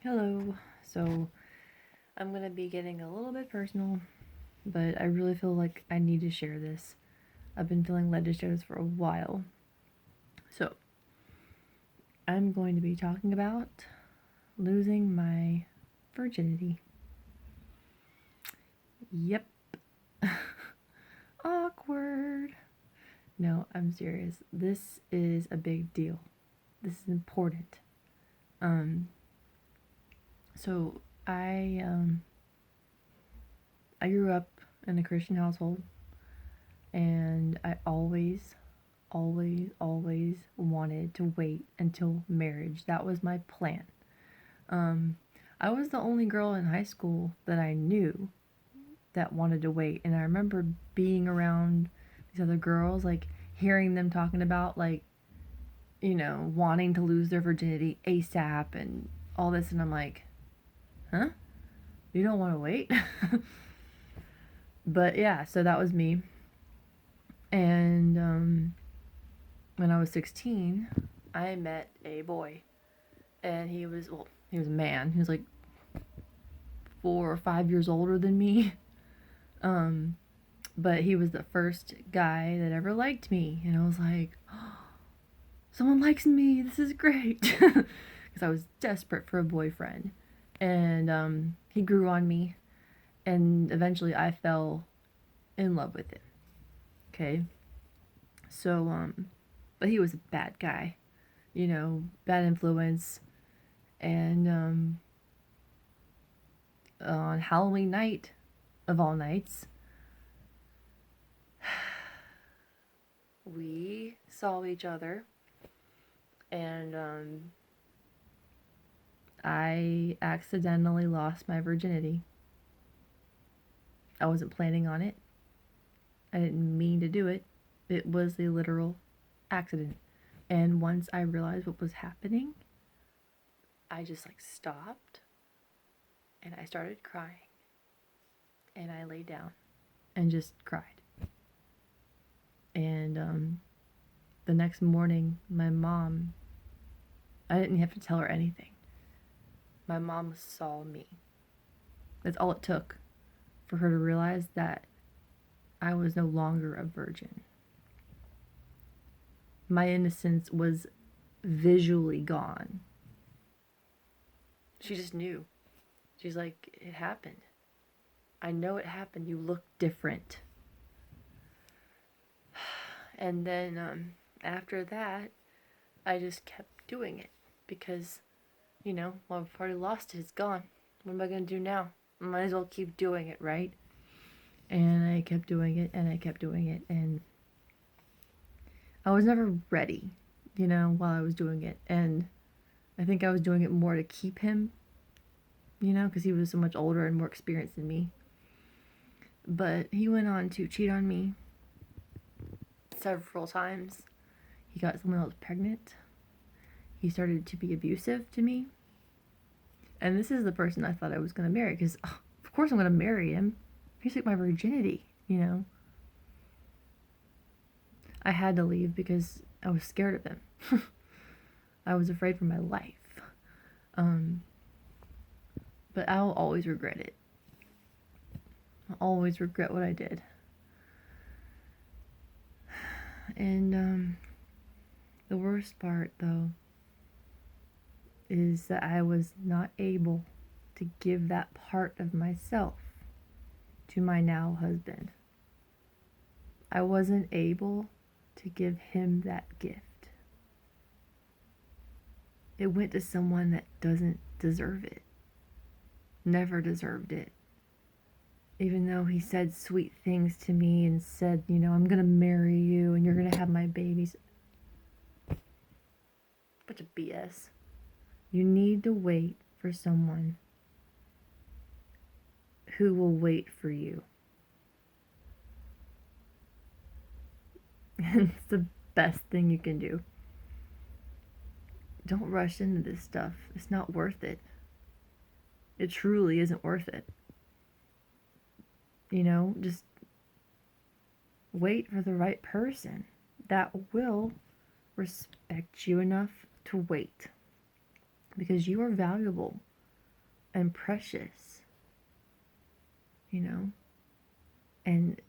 Hello. So, I'm going to be getting a little bit personal, but I really feel like I need to share this. I've been feeling led to share this for a while. So, I'm going to be talking about losing my virginity. Yep. Awkward. No, I'm serious. This is a big deal. This is important. So I grew up in a Christian household, and I always wanted to wait until marriage. That was my plan. I was the only girl in high school that I knew that wanted to wait, and I remember being around these other girls, like hearing them talking about wanting to lose their virginity ASAP and all this, and I'm like, huh? You don't want to wait? But yeah, so that was me. And when I was 16, I met a boy, and he was a man. He was like 4 or 5 years older than me. But he was the first guy that ever liked me, and I was like, oh, someone likes me. This is great, because I was desperate for a boyfriend, and he grew on me, and eventually I fell in love with him. Okay, so but he was a bad guy, bad influence, and on Halloween night, of all nights, we saw each other, and I accidentally lost my virginity. I wasn't planning on it. I didn't mean to do it. It was a literal accident. And once I realized what was happening, I just stopped, and I started crying. And I laid down and just cried. And the next morning, my mom, I didn't have to tell her anything. My mom saw me. That's all it took for her to realize that I was no longer a virgin. My innocence was visually gone. She just knew. She's like, it happened. I know it happened. You look different. And then after that, I just kept doing it because, well, I've already lost it. It's gone. What am I going to do now? I might as well keep doing it, right? And I kept doing it, and I kept doing it, and I was never ready, while I was doing it. And I think I was doing it more to keep him, because he was so much older and more experienced than me. But he went on to cheat on me several times. He got someone else pregnant. He started to be abusive to me. And this is the person I thought I was going to marry, because of course I'm going to marry him. He took my virginity, I had to leave because I was scared of him. I was afraid for my life. But I'll always regret it. I'll always regret what I did. And the worst part, though, is that I was not able to give that part of myself to my now husband. I wasn't able to give him that gift. It went to someone that doesn't deserve it. Never deserved it. Even though he said sweet things to me and said, I'm going to marry you and you're going to have my babies. Bunch of BS. You need to wait for someone who will wait for you. And it's the best thing you can do. Don't rush into this stuff. It's not worth it. It truly isn't worth it. Just wait for the right person that will respect you enough to wait. Because you are valuable. and precious, you know? And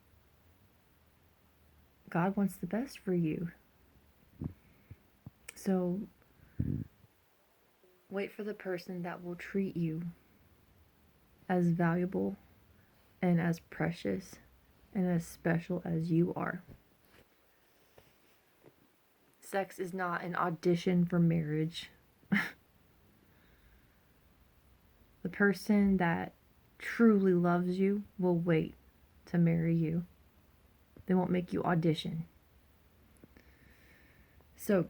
God wants the best for you. So wait for the person that will treat you as valuable and as precious and as special as you are. Sex is not an audition for marriage. The person that truly loves you will wait to marry you. They won't make you audition. So,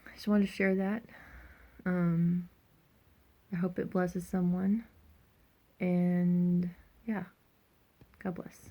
I just wanted to share that. I hope it blesses someone. And yeah, God bless.